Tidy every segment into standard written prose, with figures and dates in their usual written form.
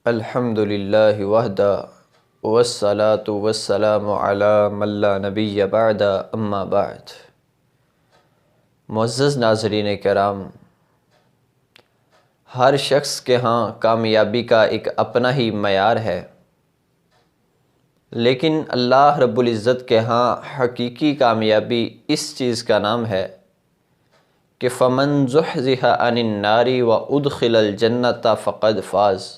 الحمد للہ وحدہ والصلاة والسلام علی من لا نبی بعد اما بعد۔ معزز ناظرین کرام، ہر شخص کے ہاں کامیابی کا ایک اپنا ہی معیار ہے، لیکن اللہ رب العزت کے ہاں حقیقی کامیابی اس چیز کا نام ہے کہ فمن زحزح عن النار وادخل الجنۃ فقد فاز،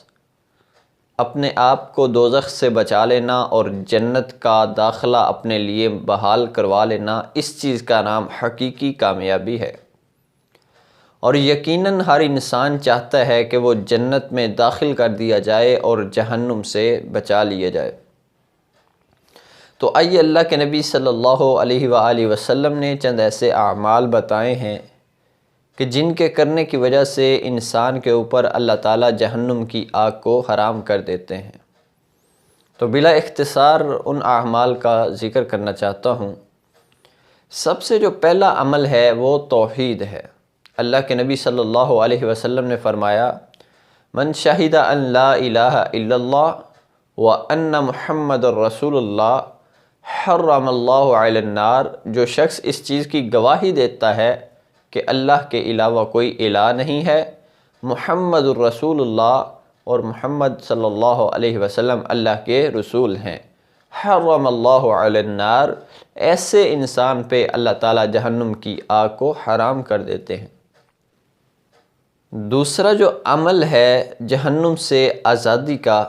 اپنے آپ کو دوزخ سے بچا لینا اور جنت کا داخلہ اپنے لیے بحال کروا لینا، اس چیز کا نام حقیقی کامیابی ہے۔ اور یقیناً ہر انسان چاہتا ہے کہ وہ جنت میں داخل کر دیا جائے اور جہنم سے بچا لیا جائے۔ تو آئیے اللہ کے نبی صلی اللہ علیہ وآلہ وسلم نے چند ایسے اعمال بتائے ہیں کہ جن کے کرنے کی وجہ سے انسان کے اوپر اللہ تعالیٰ جہنم کی آگ کو حرام کر دیتے ہیں۔ تو بلا اختصار ان اعمال کا ذکر کرنا چاہتا ہوں۔ سب سے جو پہلا عمل ہے وہ توحید ہے۔ اللہ کے نبی صلی اللہ علیہ وسلم نے فرمایا، من شہد ان لا الہ الا اللہ وان محمد الرسول اللہ حرم اللہ علی النار، جو شخص اس چیز کی گواہی دیتا ہے کہ اللہ کے علاوہ کوئی الہ نہیں ہے، محمد الرسول اللہ اور محمد صلی اللہ علیہ وسلم اللہ کے رسول ہیں، حرم اللہ علی النار، ایسے انسان پہ اللہ تعالیٰ جہنم کی آگ کو حرام کر دیتے ہیں۔ دوسرا جو عمل ہے جہنم سے آزادی کا،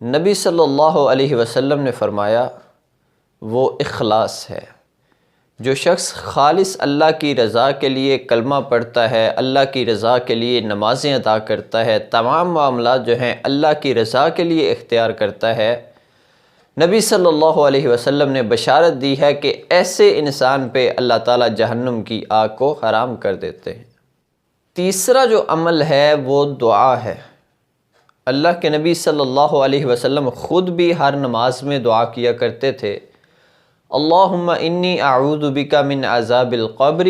نبی صلی اللہ علیہ وسلم نے فرمایا وہ اخلاص ہے۔ جو شخص خالص اللہ کی رضا کے لیے کلمہ پڑھتا ہے، اللہ کی رضا کے لیے نمازیں ادا کرتا ہے، تمام معاملات جو ہیں اللہ کی رضا کے لیے اختیار کرتا ہے، نبی صلی اللہ علیہ وسلم نے بشارت دی ہے کہ ایسے انسان پہ اللہ تعالیٰ جہنم کی آگ کو حرام کر دیتے ہیں۔ تیسرا جو عمل ہے وہ دعا ہے۔ اللہ کے نبی صلی اللہ علیہ وسلم خود بھی ہر نماز میں دعا کیا کرتے تھے، اللہم انی اعوذ بک من عذاب القبر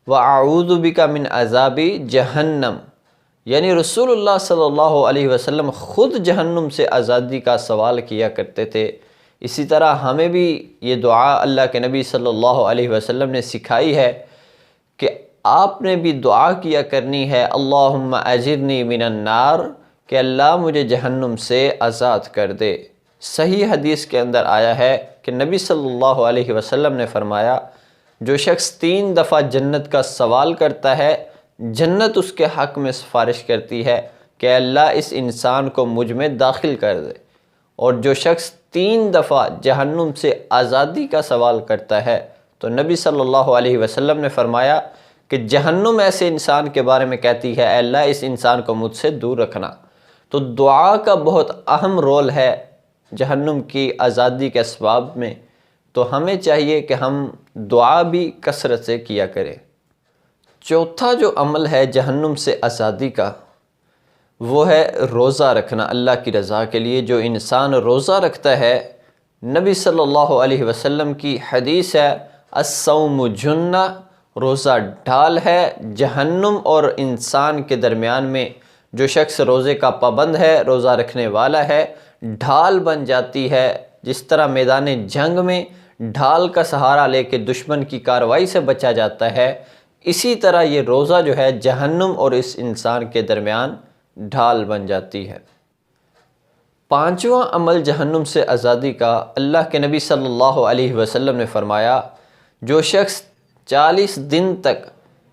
واعوذ بک من عذاب جہنم، یعنی رسول اللہ صلی اللہ علیہ وسلم خود جہنم سے آزادی کا سوال کیا کرتے تھے۔ اسی طرح ہمیں بھی یہ دعا اللہ کے نبی صلی اللہ علیہ وسلم نے سکھائی ہے کہ آپ نے بھی دعا کیا کرنی ہے، اللہم اجرنی من النار، کہ اللہ مجھے جہنم سے آزاد کر دے۔ صحیح حدیث کے اندر آیا ہے کہ نبی صلی اللہ علیہ وسلم نے فرمایا، جو شخص 3 دفعہ جنت کا سوال کرتا ہے، جنت اس کے حق میں سفارش کرتی ہے کہ اللہ اس انسان کو مجھ میں داخل کر دے۔ اور جو شخص 3 دفعہ جہنم سے آزادی کا سوال کرتا ہے، تو نبی صلی اللہ علیہ وسلم نے فرمایا کہ جہنم ایسے انسان کے بارے میں کہتی ہے، اے اللہ اس انسان کو مجھ سے دور رکھنا۔ تو دعا کا بہت اہم رول ہے جہنم کی آزادی کے اسباب میں، تو ہمیں چاہیے کہ ہم دعا بھی کثرت سے کیا کریں۔ چوتھا جو عمل ہے جہنم سے آزادی کا، وہ ہے روزہ رکھنا اللہ کی رضا کے لیے۔ جو انسان روزہ رکھتا ہے، نبی صلی اللہ علیہ وسلم کی حدیث ہے، الصوم جنہ، روزہ ڈھال ہے۔ جہنم اور انسان کے درمیان میں جو شخص روزے کا پابند ہے، روزہ رکھنے والا ہے، ڈھال بن جاتی ہے۔ جس طرح میدان جنگ میں ڈھال کا سہارا لے کے دشمن کی کارروائی سے بچا جاتا ہے، اسی طرح یہ روزہ جو ہے جہنم اور اس انسان کے درمیان ڈھال بن جاتی ہے۔ پانچواں عمل جہنم سے آزادی کا، اللہ کے نبی صلی اللہ علیہ وسلم نے فرمایا، جو شخص 40 دن تک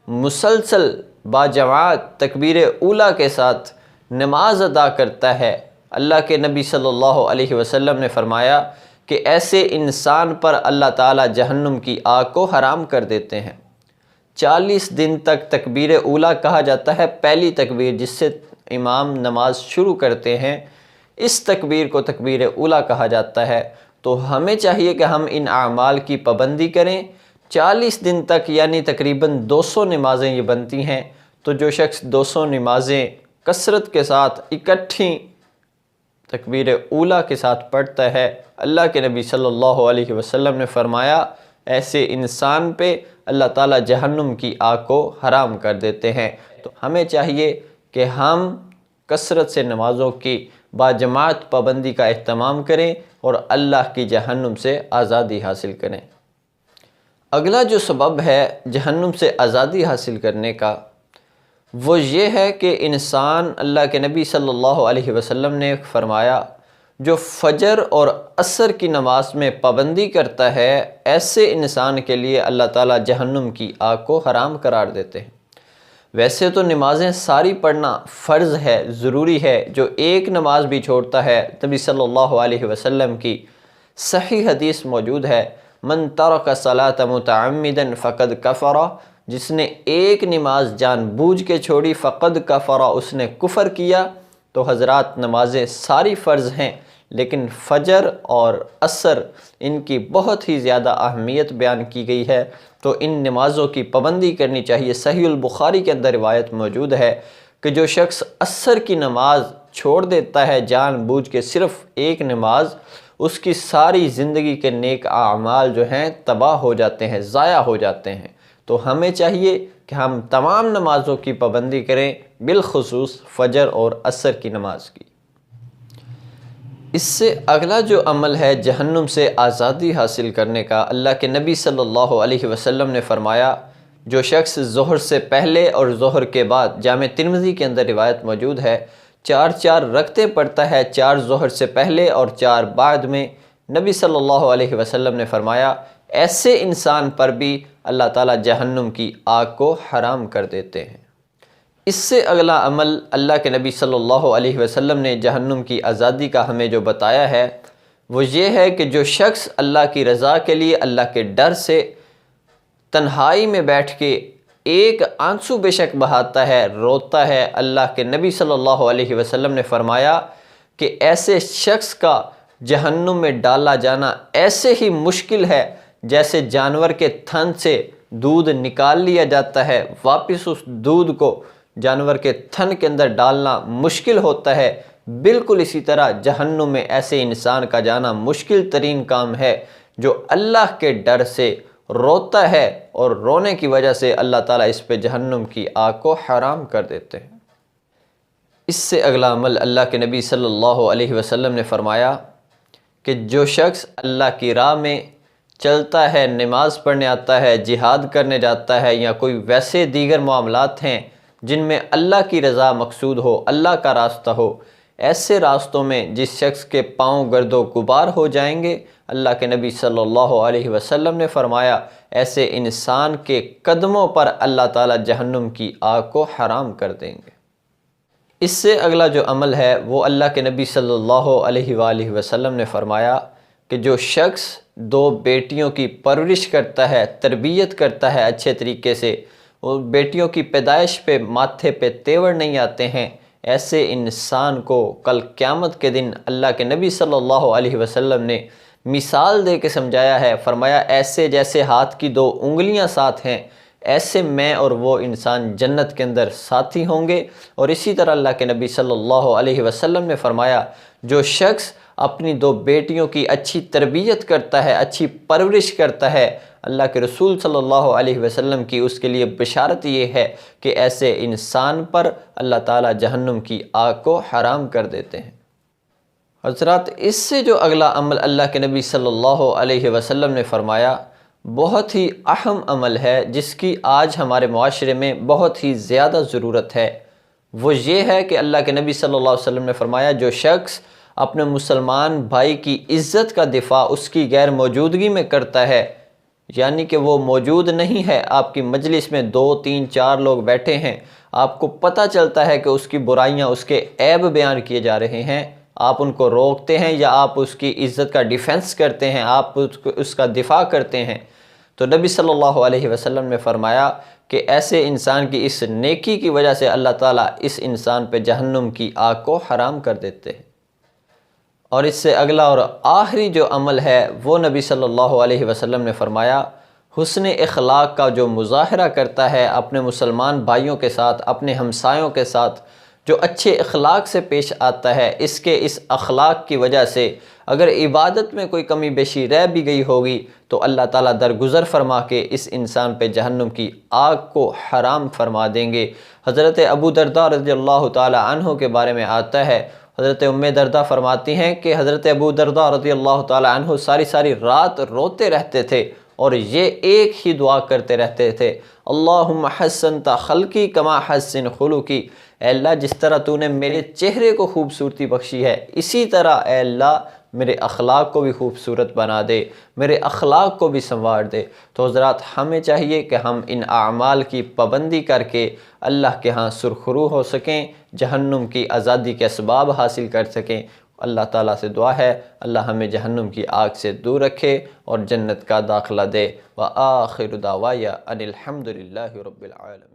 مسلسل باجماعت تکبیر اولیٰ کے ساتھ نماز ادا کرتا ہے، اللہ کے نبی صلی اللہ علیہ وسلم نے فرمایا کہ ایسے انسان پر اللہ تعالیٰ جہنم کی آگ کو حرام کر دیتے ہیں۔ 40 دن تک تکبیر اولیٰ کہا جاتا ہے پہلی تکبیر جس سے امام نماز شروع کرتے ہیں، اس تکبیر کو تکبیر اولیٰ کہا جاتا ہے۔ تو ہمیں چاہیے کہ ہم ان اعمال کی پابندی کریں۔ 40 دن تک یعنی تقریباً 200 نمازیں یہ بنتی ہیں، تو جو شخص 200 نمازیں کثرت کے ساتھ اکٹھی تکبیر اولیٰ کے ساتھ پڑھتا ہے، اللہ کے نبی صلی اللہ علیہ وسلم نے فرمایا ایسے انسان پہ اللہ تعالیٰ جہنم کی آگ کو حرام کر دیتے ہیں۔ تو ہمیں چاہیے کہ ہم کثرت سے نمازوں کی باجماعت پابندی کا اہتمام کریں اور اللہ کی جہنم سے آزادی حاصل کریں۔ اگلا جو سبب ہے جہنم سے آزادی حاصل کرنے کا، وہ یہ ہے کہ انسان، اللہ کے نبی صلی اللہ علیہ وسلم نے فرمایا، جو فجر اور عصر کی نماز میں پابندی کرتا ہے، ایسے انسان کے لیے اللہ تعالیٰ جہنم کی آگ کو حرام قرار دیتے ہیں۔ ویسے تو نمازیں ساری پڑھنا فرض ہے، ضروری ہے۔ جو ایک نماز بھی چھوڑتا ہے، نبی صلی اللہ علیہ وسلم کی صحیح حدیث موجود ہے، من ترک الصلاۃ متعمدا فقد کفر، جس نے ایک نماز جان بوجھ کے چھوڑی، فقد کفر، اس نے کفر کیا۔ تو حضرات، نمازیں ساری فرض ہیں، لیکن فجر اور عصر ان کی بہت ہی زیادہ اہمیت بیان کی گئی ہے، تو ان نمازوں کی پابندی کرنی چاہیے۔ صحیح البخاری کے اندر روایت موجود ہے کہ جو شخص عصر کی نماز چھوڑ دیتا ہے جان بوجھ کے، صرف ایک نماز، اس کی ساری زندگی کے نیک اعمال جو ہیں تباہ ہو جاتے ہیں، ضائع ہو جاتے ہیں۔ تو ہمیں چاہیے کہ ہم تمام نمازوں کی پابندی کریں، بالخصوص فجر اور عصر کی نماز کی۔ اس سے اگلا جو عمل ہے جہنم سے آزادی حاصل کرنے کا، اللہ کے نبی صلی اللہ علیہ وسلم نے فرمایا، جو شخص ظہر سے پہلے اور ظہر کے بعد، جامع ترمذی کے اندر روایت موجود ہے، 4 رکعتیں پڑھتا ہے، 4 ظہر سے پہلے اور 4 بعد میں، نبی صلی اللہ علیہ وسلم نے فرمایا ایسے انسان پر بھی اللہ تعالیٰ جہنم کی آگ کو حرام کر دیتے ہیں۔ اس سے اگلا عمل اللہ کے نبی صلی اللہ علیہ وسلم نے جہنم کی آزادی کا ہمیں جو بتایا ہے، وہ یہ ہے کہ جو شخص اللہ کی رضا کے لیے، اللہ کے ڈر سے تنہائی میں بیٹھ کے ایک آنسو بے شک بہاتا ہے، روتا ہے، اللہ کے نبی صلی اللہ علیہ وسلم نے فرمایا کہ ایسے شخص کا جہنم میں ڈالا جانا ایسے ہی مشکل ہے جیسے جانور کے تھن سے دودھ نکال لیا جاتا ہے، واپس اس دودھ کو جانور کے تھن کے اندر ڈالنا مشکل ہوتا ہے، بالکل اسی طرح جہنم میں ایسے انسان کا جانا مشکل ترین کام ہے جو اللہ کے ڈر سے روتا ہے، اور رونے کی وجہ سے اللہ تعالیٰ اس پہ جہنم کی آگ کو حرام کر دیتے ہیں۔ اس سے اگلا عمل اللہ کے نبی صلی اللہ علیہ وسلم نے فرمایا کہ جو شخص اللہ کی راہ میں چلتا ہے، نماز پڑھنے آتا ہے، جہاد کرنے جاتا ہے، یا کوئی ویسے دیگر معاملات ہیں جن میں اللہ کی رضا مقصود ہو، اللہ کا راستہ ہو، ایسے راستوں میں جس شخص کے پاؤں گرد و غبار ہو جائیں گے، اللہ کے نبی صلی اللہ علیہ وسلم نے فرمایا ایسے انسان کے قدموں پر اللہ تعالیٰ جہنم کی آگ کو حرام کر دیں گے۔ اس سے اگلا جو عمل ہے وہ اللہ کے نبی صلی اللہ علیہ وآلہ وسلم نے فرمایا کہ جو شخص 2 بیٹیوں کی پرورش کرتا ہے، تربیت کرتا ہے اچھے طریقے سے، وہ بیٹیوں کی پیدائش پہ ماتھے پہ تیور نہیں آتے ہیں، ایسے انسان کو کل قیامت کے دن اللہ کے نبی صلی اللہ علیہ وسلم نے مثال دے کے سمجھایا ہے، فرمایا ایسے جیسے ہاتھ کی 2 انگلیاں ساتھ ہیں، ایسے میں اور وہ انسان جنت کے اندر ساتھی ہوں گے۔ اور اسی طرح اللہ کے نبی صلی اللہ علیہ وسلم نے فرمایا جو شخص اپنی 2 بیٹیوں کی اچھی تربیت کرتا ہے، اچھی پرورش کرتا ہے، اللہ کے رسول صلی اللہ علیہ وسلم کی اس کے لیے بشارت یہ ہے کہ ایسے انسان پر اللہ تعالیٰ جہنم کی آگ کو حرام کر دیتے ہیں۔ حضرات، اس سے جو اگلا عمل اللہ کے نبی صلی اللہ علیہ وسلم نے فرمایا بہت ہی اہم عمل ہے، جس کی آج ہمارے معاشرے میں بہت ہی زیادہ ضرورت ہے، وہ یہ ہے کہ اللہ کے نبی صلی اللہ علیہ وسلم نے فرمایا جو شخص اپنے مسلمان بھائی کی عزت کا دفاع اس کی غیر موجودگی میں کرتا ہے، یعنی کہ وہ موجود نہیں ہے، آپ کی مجلس میں 2 3 4 لوگ بیٹھے ہیں، آپ کو پتہ چلتا ہے کہ اس کی برائیاں، اس کے عیب بیان کیے جا رہے ہیں، آپ ان کو روکتے ہیں یا آپ اس کی عزت کا ڈیفنس کرتے ہیں، آپ اس کا دفاع کرتے ہیں، تو نبی صلی اللہ علیہ وسلم نے فرمایا کہ ایسے انسان کی اس نیکی کی وجہ سے اللہ تعالیٰ اس انسان پہ جہنم کی آگ کو حرام کر دیتے ہیں۔ اور اس سے اگلا اور آخری جو عمل ہے وہ نبی صلی اللہ علیہ وسلم نے فرمایا حسن اخلاق کا جو مظاہرہ کرتا ہے اپنے مسلمان بھائیوں کے ساتھ، اپنے ہمسایوں کے ساتھ، جو اچھے اخلاق سے پیش آتا ہے، اس کے اس اخلاق کی وجہ سے اگر عبادت میں کوئی کمی بیشی رہ بھی گئی ہوگی تو اللہ تعالیٰ درگزر فرما کے اس انسان پہ جہنم کی آگ کو حرام فرما دیں گے۔ حضرت ابو درداء رضی اللہ تعالیٰ عنہ کے بارے میں آتا ہے، حضرت ام درداء فرماتی ہیں کہ حضرت ابو درداء رضی اللہ تعالیٰ عنہ ساری رات روتے رہتے تھے اور یہ ایک ہی دعا کرتے رہتے تھے، اللہم حسنت خلقی کما حسن خلقی، اے اللہ جس طرح تو نے میرے چہرے کو خوبصورتی بخشی ہے، اسی طرح اے اللہ میرے اخلاق کو بھی خوبصورت بنا دے، میرے اخلاق کو بھی سنوار دے۔ تو حضرات ہمیں چاہیے کہ ہم ان اعمال کی پابندی کر کے اللہ کے ہاں سرخرو ہو سکیں، جہنم کی آزادی کے اسباب حاصل کر سکیں۔ اللہ تعالیٰ سے دعا ہے اللہ ہمیں جہنم کی آگ سے دور رکھے اور جنت کا داخلہ دے۔ وآخر دعوایا ان الحمد للہ رب العالمین۔